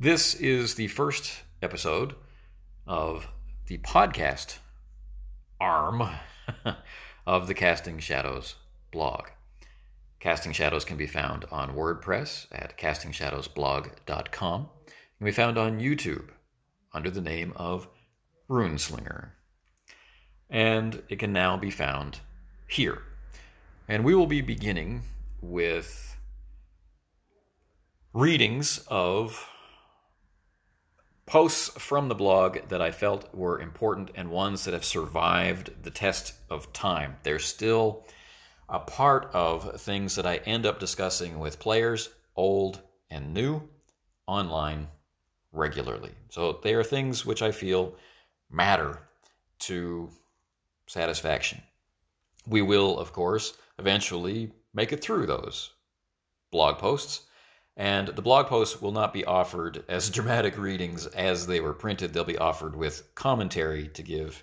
This is the first episode of the podcast arm of the Casting Shadows blog. Casting Shadows can be found on WordPress at castingshadowsblog.com. It can be found on YouTube under the name of Runeslinger. And it can now be found here. And we will be beginning with readings of posts from the blog that I felt were important and ones that have survived the test of time. They're still a part of things that I end up discussing with players, old and new, online regularly. So they are things which I feel matter to satisfaction. We will, of course, eventually make it through those blog posts. And the blog posts will not be offered as dramatic readings as they were printed. They'll be offered with commentary to give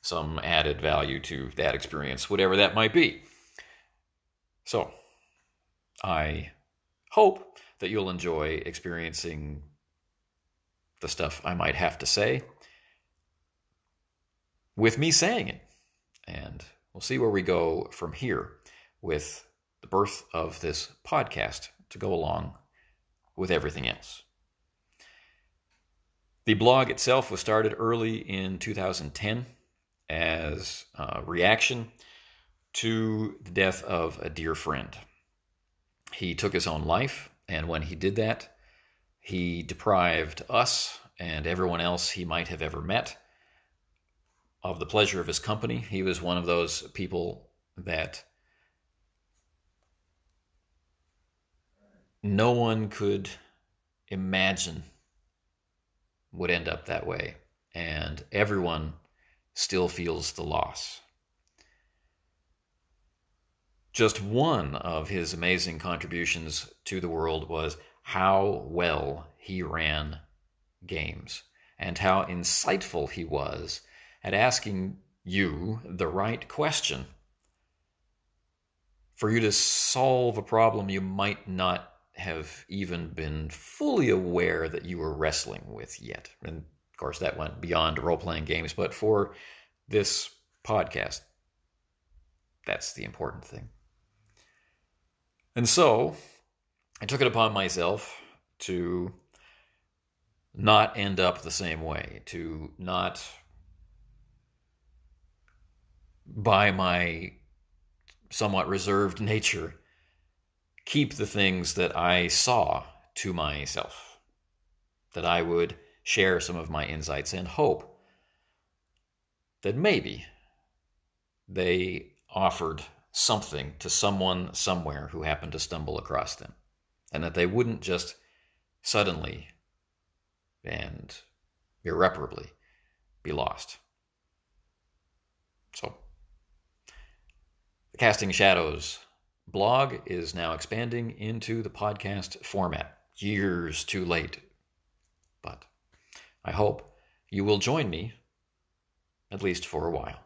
some added value to that experience, whatever that might be. So, I hope that you'll enjoy experiencing the stuff I might have to say with me saying it. And we'll see where we go from here with the birth of this podcast to go along with everything else. The blog itself was started early in 2010 as a reaction to the death of a dear friend. He took his own life, and when he did that, he deprived us and everyone else he might have ever met of the pleasure of his company. He was one of those people that no one could imagine would end up that way, and everyone still feels the loss. Just one of his amazing contributions to the world was how well he ran games and how insightful he was at asking you the right question for you to solve a problem you might not have even been fully aware that you were wrestling with yet. And of course, that went beyond role-playing games, but for this podcast, that's the important thing. And so, I took it upon myself to not end up the same way, to not, by my somewhat reserved nature, keep the things that I saw to myself, that I would share some of my insights and hope that maybe they offered something to someone somewhere who happened to stumble across them, and that they wouldn't just suddenly and irreparably be lost. So, the Casting Shadows blog is now expanding into the podcast format. Years too late. But I hope you will join me, at least for a while.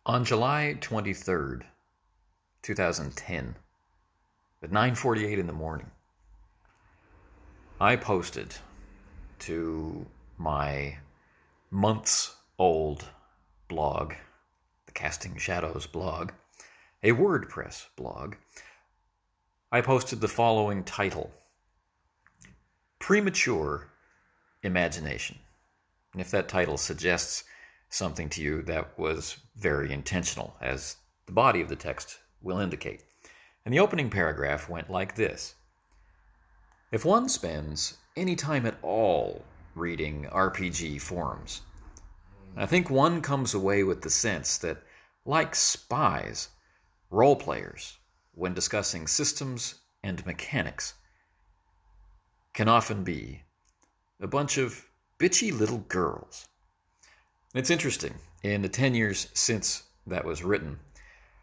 On July 23rd, 2010, at 9:48 in the morning, I posted to my months-old blog, the Casting Shadows blog, a WordPress blog. I posted the following title: Premature Imagination. And if that title suggests something to you, that was very intentional, as the body of the text will indicate. And the opening paragraph went like this: if one spends any time at all reading RPG forums, I think one comes away with the sense that, like spies, role players, when discussing systems and mechanics, can often be a bunch of bitchy little girls. It's interesting, in the 10 years since that was written,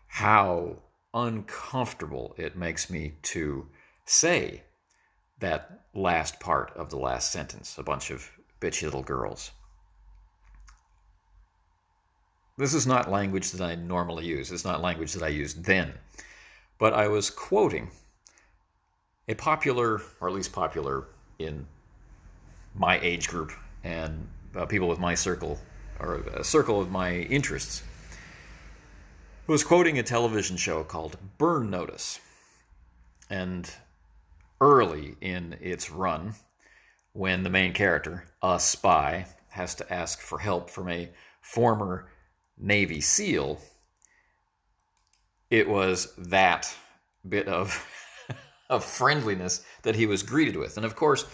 how uncomfortable it makes me to say that last part of the last sentence, a bunch of bitchy little girls. This is not language that I normally use. It's not language that I used then. But I was quoting a popular, or at least popular in my age group and people with my circle, or a circle of my interests, who was quoting a television show called Burn Notice. And early in its run, when the main character, a spy, has to ask for help from a former Navy SEAL, it was that bit of friendliness that he was greeted with. And of course,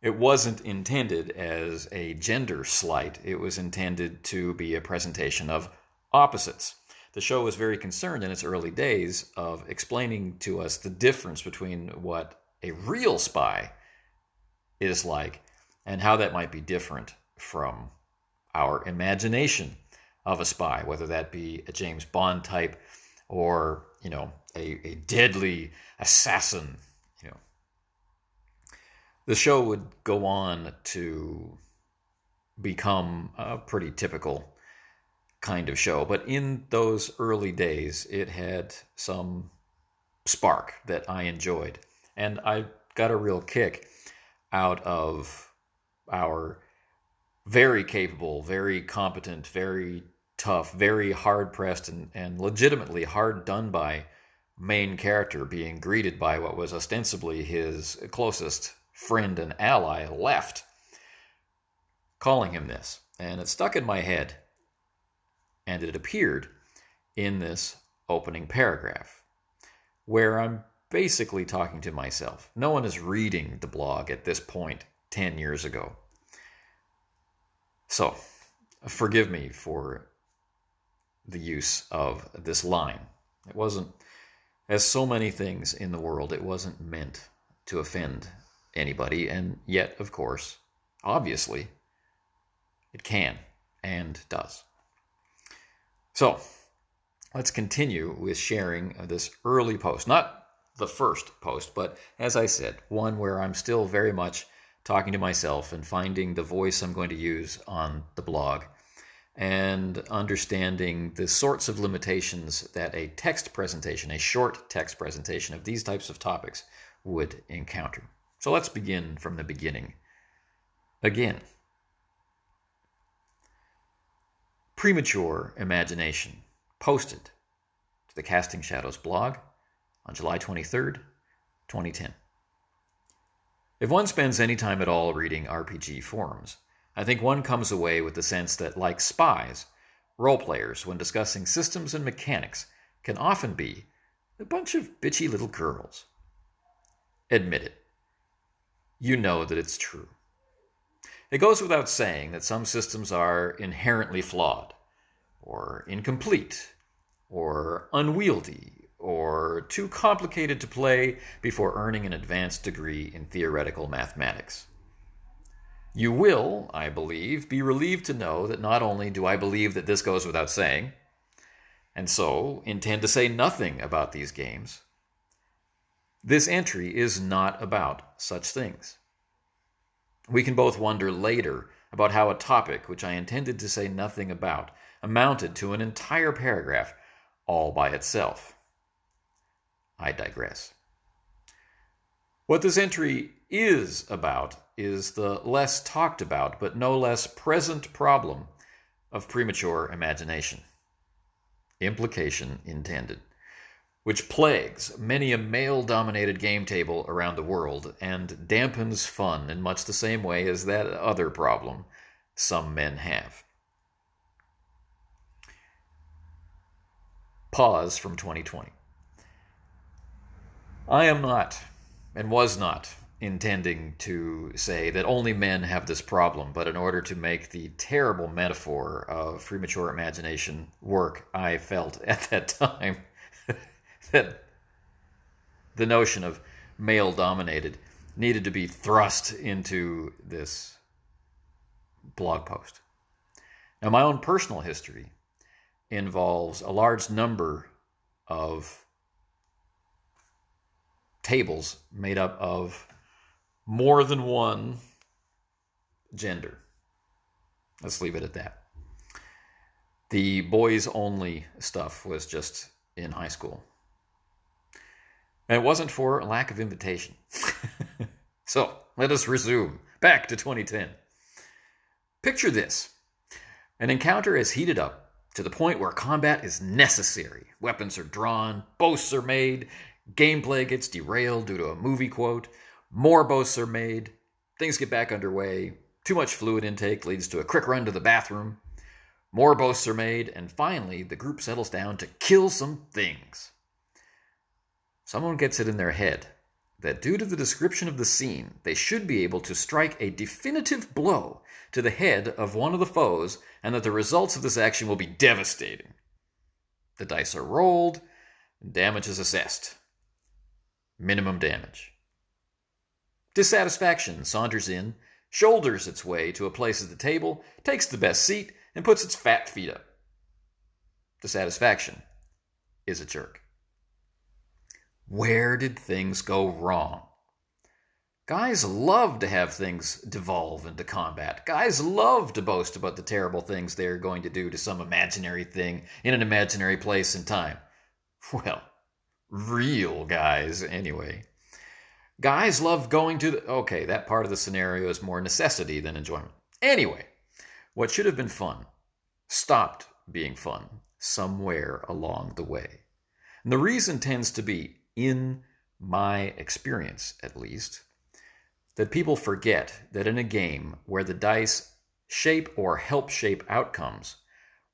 it wasn't intended as a gender slight. It was intended to be a presentation of opposites. The show was very concerned in its early days of explaining to us the difference between what a real spy is like and how that might be different from our imagination of a spy, whether that be a James Bond type or, a deadly assassin. The show would go on to become a pretty typical kind of show, but in those early days, it had some spark that I enjoyed, and I got a real kick out of our very capable, very competent, very tough, very hard-pressed, and legitimately hard-done-by main character being greeted by what was ostensibly his closest friend and ally left, calling him this. And it stuck in my head, and it appeared in this opening paragraph, where I'm basically talking to myself. No one is reading the blog at this point 10 years ago. So, forgive me for the use of this line. It wasn't, as so many things in the world, it wasn't meant to offend anybody, and yet, of course, obviously, it can and does. So, let's continue with sharing this early post. Not the first post, but as I said, one where I'm still very much talking to myself and finding the voice I'm going to use on the blog and understanding the sorts of limitations that a text presentation, a short text presentation of these types of topics would encounter. So let's begin from the beginning. Again, Premature Imagination, posted to the Casting Shadows blog on July 23rd, 2010. If one spends any time at all reading RPG forums, I think one comes away with the sense that, like spies, role-players, when discussing systems and mechanics, can often be a bunch of bitchy little girls. Admit it. You know that it's true. It goes without saying that some systems are inherently flawed, or incomplete, or unwieldy, or too complicated to play before earning an advanced degree in theoretical mathematics. You will, I believe, be relieved to know that not only do I believe that this goes without saying, and so intend to say nothing about these games, this entry is not about such things. We can both wonder later about how a topic which I intended to say nothing about amounted to an entire paragraph all by itself. I digress. What this entry is about is the less talked about but no less present problem of premature imagination. Implication intended. Which plagues many a male-dominated game table around the world and dampens fun in much the same way as that other problem some men have. Pause from 2020. I am not, and was not, intending to say that only men have this problem, but in order to make the terrible metaphor of premature imagination work, I felt at that time that the notion of male-dominated needed to be thrust into this blog post. Now, my own personal history involves a large number of tables made up of more than one gender. Let's leave it at that. The boys-only stuff was just in high school. And it wasn't for lack of invitation. So, let us resume. Back to 2010. Picture this. An encounter is heated up to the point where combat is necessary. Weapons are drawn, boasts are made, gameplay gets derailed due to a movie quote, more boasts are made, things get back underway, too much fluid intake leads to a quick run to the bathroom, more boasts are made, and finally the group settles down to kill some things. Someone gets it in their head that due to the description of the scene, they should be able to strike a definitive blow to the head of one of the foes, and that the results of this action will be devastating. The dice are rolled, and damage is assessed. Minimum damage. Dissatisfaction saunters in, shoulders its way to a place at the table, takes the best seat, and puts its fat feet up. Dissatisfaction is a jerk. Where did things go wrong? Guys love to have things devolve into combat. Guys love to boast about the terrible things they're going to do to some imaginary thing in an imaginary place and time. Well, real guys, anyway. Guys love going to okay, that part of the scenario is more necessity than enjoyment. Anyway, what should have been fun stopped being fun somewhere along the way. And the reason tends to be, in my experience at least, that people forget that in a game where the dice shape or help shape outcomes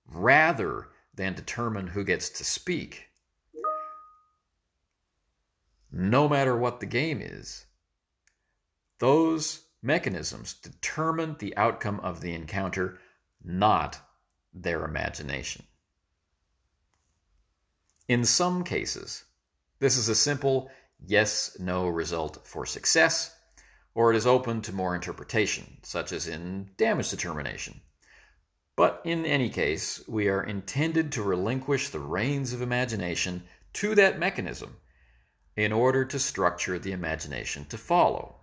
rather than determine who gets to speak, no matter what the game is, those mechanisms determine the outcome of the encounter, not their imagination. In some cases, this is a simple yes-no result for success, or it is open to more interpretation, such as in damage determination. But in any case, we are intended to relinquish the reins of imagination to that mechanism in order to structure the imagination to follow.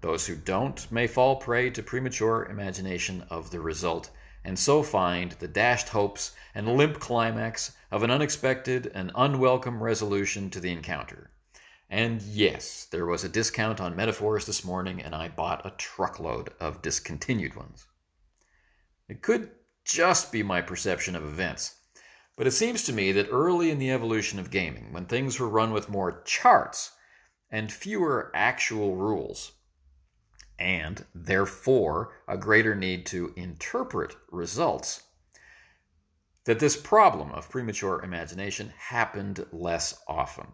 Those who don't may fall prey to premature imagination of the result, and so find the dashed hopes and limp climax of an unexpected and unwelcome resolution to the encounter. And yes, there was a discount on metaphors this morning, and I bought a truckload of discontinued ones. It could just be my perception of events, but it seems to me that early in the evolution of gaming, when things were run with more charts and fewer actual rules, and therefore a greater need to interpret results, that this problem of premature imagination happened less often.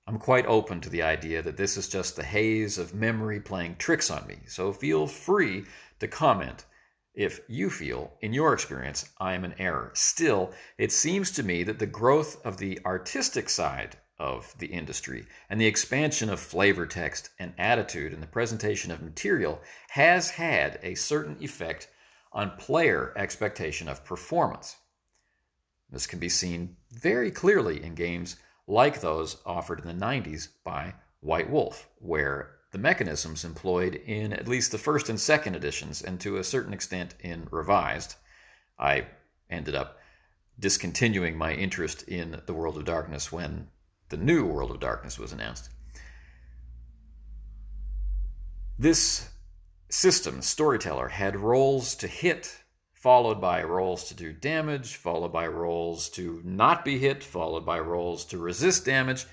I'm quite open to the idea that this is just the haze of memory playing tricks on me, so feel free to comment if you feel, in your experience, I am in error. Still, it seems to me that the growth of the artistic side of the industry and the expansion of flavor text and attitude in the presentation of material has had a certain effect on player expectation of performance. This can be seen very clearly in games like those offered in the 90s by White Wolf, where the mechanisms employed in at least the first and second editions, and to a certain extent in revised. I ended up discontinuing my interest in the World of Darkness when the new World of Darkness was announced. This system, Storyteller, had rolls to hit, followed by rolls to do damage, followed by rolls to not be hit, followed by rolls to resist damage.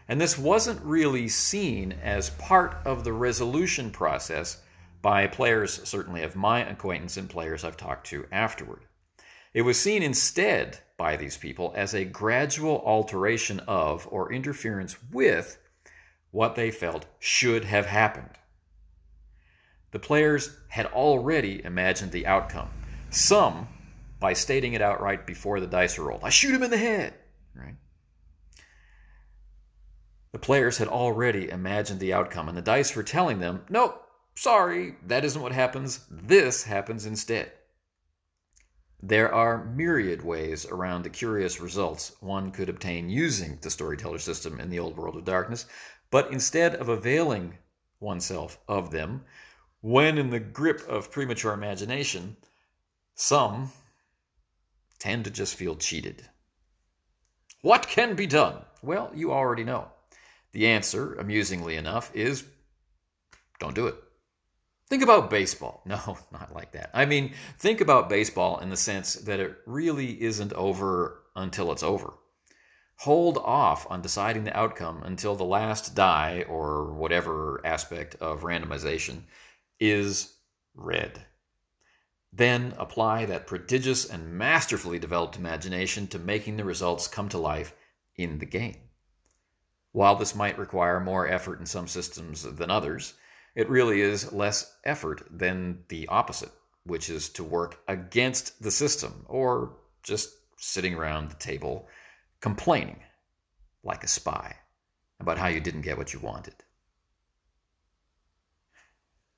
And this wasn't really seen as part of the resolution process by players, certainly of my acquaintance and players I've talked to afterward. It was seen instead by these people as a gradual alteration of or interference with what they felt should have happened. The players had already imagined the outcome. Some by stating it outright before the dice are rolled. I shoot him in the head, right? The players had already imagined the outcome, and the dice were telling them, nope, sorry, that isn't what happens. This happens instead. There are myriad ways around the curious results one could obtain using the storyteller system in the old world of darkness, but instead of availing oneself of them, when in the grip of premature imagination, some tend to just feel cheated. What can be done? Well, you already know. The answer, amusingly enough, is don't do it. Think about baseball. No, not like that. I mean, think about baseball in the sense that it really isn't over until it's over. Hold off on deciding the outcome until the last die or whatever aspect of randomization is read. Then apply that prodigious and masterfully developed imagination to making the results come to life in the game. While this might require more effort in some systems than others, it really is less effort than the opposite, which is to work against the system or just sitting around the table complaining like a spy about how you didn't get what you wanted.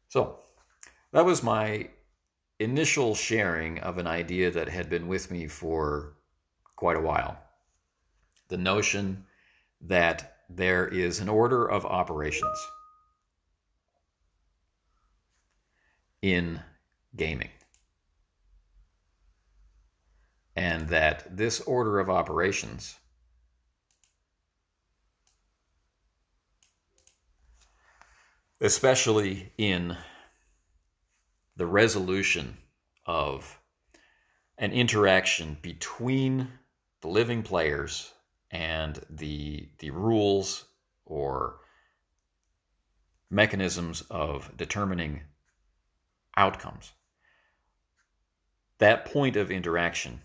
So, that was my initial sharing of an idea that had been with me for quite a while. The notion that there is an order of operations in gaming, and that this order of operations especially in the resolution of an interaction between the living players and the rules or mechanisms of determining outcomes. That point of interaction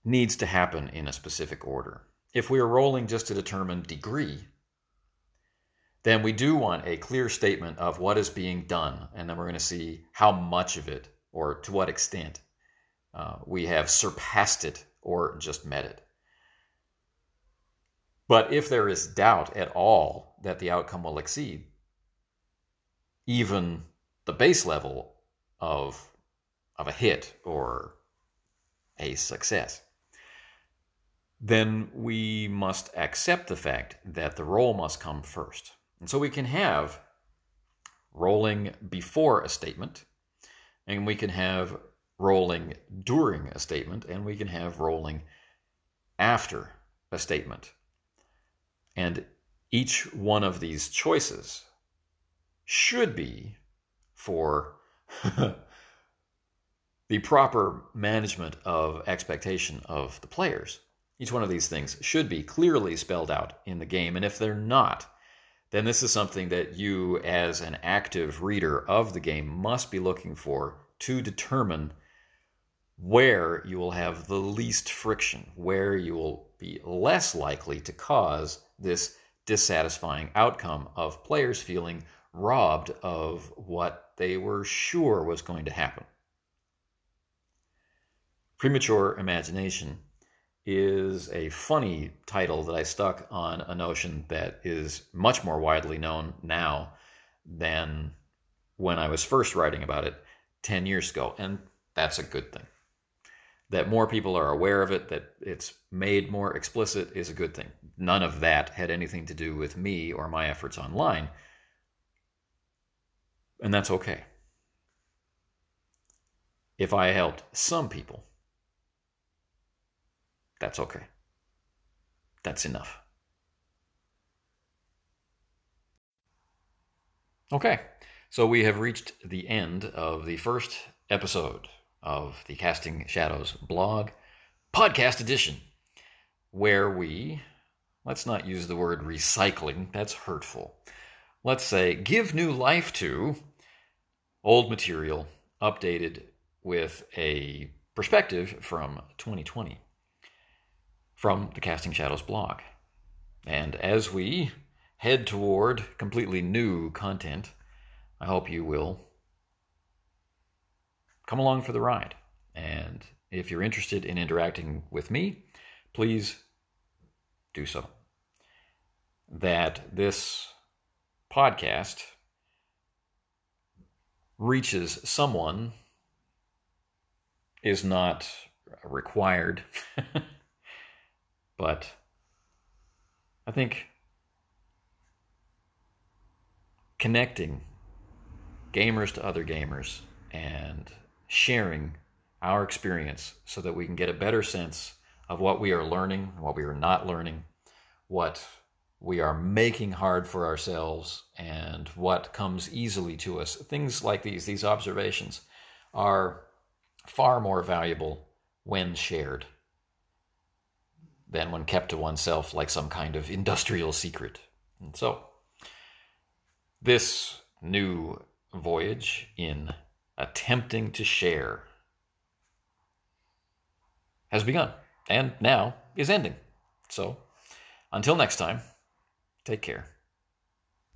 needs to happen in a specific order. If we are rolling just to determine degree, then we do want a clear statement of what is being done, and then we're going to see how much of it or to what extent we have surpassed it or just met it. But if there is doubt at all that the outcome will exceed even the base level of a hit or a success, then we must accept the fact that the roll must come first. And so we can have rolling before a statement, and we can have rolling during a statement, and we can have rolling after a statement. And each one of these choices should be for the proper management of expectation of the players. Each one of these things should be clearly spelled out in the game, and if they're not, then this is something that you as an active reader of the game must be looking for to determine where you will have the least friction, where you will be less likely to cause this dissatisfying outcome of players feeling robbed of what they were sure was going to happen. Premature imagination is a funny title that I stuck on a notion that is much more widely known now than when I was first writing about it 10 years ago, and that's a good thing. That more people are aware of it, that it's made more explicit, is a good thing. None of that had anything to do with me or my efforts online, and that's okay. If I helped some people, that's okay. That's enough. Okay, so we have reached the end of the first episode of the Casting Shadows blog, podcast edition, where we, let's not use the word recycling, that's hurtful. Let's say give new life to old material updated with a perspective from 2020. From the Casting Shadows blog. And as we head toward completely new content, I hope you will come along for the ride. And if you're interested in interacting with me, please do so. That this podcast reaches someone is not required, but I think connecting gamers to other gamers and sharing our experience so that we can get a better sense of what we are learning, what we are not learning, what we are making hard for ourselves, and what comes easily to us. Things like these observations are far more valuable when shared than when kept to oneself like some kind of industrial secret. And so, this new voyage in attempting to share has begun and now is ending. So, until next time, take care.